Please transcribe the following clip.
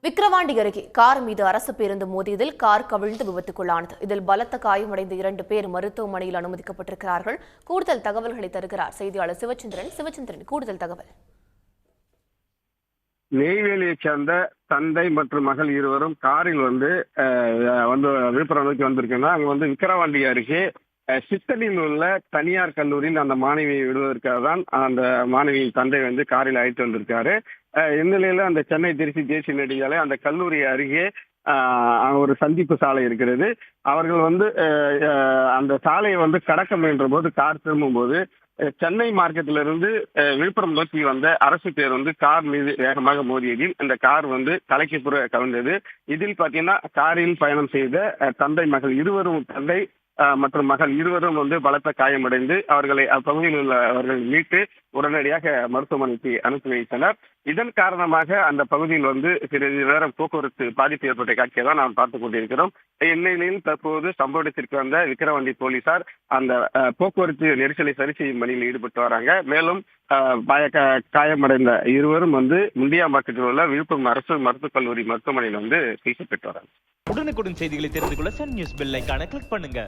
விக்கிரவாண்டி அருகே கார் மீது அரசு பேருந்து மோதியதில் கார் கவிழ்ந்து விபத்துக்குள்ளானது. இதில் பலத்த காயமடைந்த 2 பேர் மருத்துவமனையில் அனுமதிக்கப்பட்டிருக்கிறார்கள். கூடுதல் தகவல்களை தருகிறார் செய்தியாளர் சிவச்சந்திரன். கூடுதல் தகவல். நெய்வேலியைச் சேர்ந்த தந்தை மற்றும் மகள் இருவரும் காரில் வந்து விழுப்புரம் நோக்கி வந்திருக்காங்க. அங்க விக்கிரவாண்டி அருகே சித்தனில் உள்ள தனியார் கல்லூரியில் அந்த மாணவியை விடுவதற்காக தான் அந்த மாணவியின் தந்தை காரில் அழைத்து வந்திருக்காரு. இந்நிலையில அந்த சென்னை திருச்சி தேசிய நெடுஞ்சாலை அந்த கல்லூரி அருகே ஒரு சந்திப்பு சாலை இருக்கிறது. அவர்கள் அந்த சாலையை கடக்க முயன்ற போது கார் திரும்பும் போது சென்னை மார்க்கெட்டிலிருந்து விழுப்புரம் நோக்கி வந்த அரசு பேருந்து கார் மீது வேகமாக மோதியதில் இந்த கார் தலைக்கு புற கவிழ்ந்தது. இதில் பாத்தீங்கன்னா காரில் பயணம் செய்த தந்தை மகள் இருவரும் தந்தை மற்றும் மகள் இருவரும் பலத்த காயமடைந்து அவர்களை அப்பகுதியில் உள்ளவர்கள் மீட்டு உடனடியாக மருத்துவமனைக்கு அனுப்பி வைத்தனர். இதன் காரணமாக அந்த பகுதியில் சிறிது நேரம் போக்குவரத்து பாதிப்பு ஏற்பட்ட காட்சியை தான் நாம் பார்த்துக் கொண்டிருக்கிறோம். இந்நிலையில் தற்போது சம்பவ இடத்திற்கு வந்த விக்கிரவாண்டி போலீசார் அந்த போக்குவரத்து நெரிசலை சரி செய்யும் பணியில் ஈடுபட்டு வராங்க. மேலும் காயமடைந்த இருவரும் முண்டியா மார்க்கெட்டில் உள்ள விழுப்புரம் அரசு மருத்துவக் கல்லூரி மருத்துவமனையில் சிகிச்சை பெற்று வராங்க. உடனுக்குடன் செய்திகளை தெரிந்து கொள்ள சன் நியூஸ் பெல் ஐகானை கிளிக் பண்ணுங்க.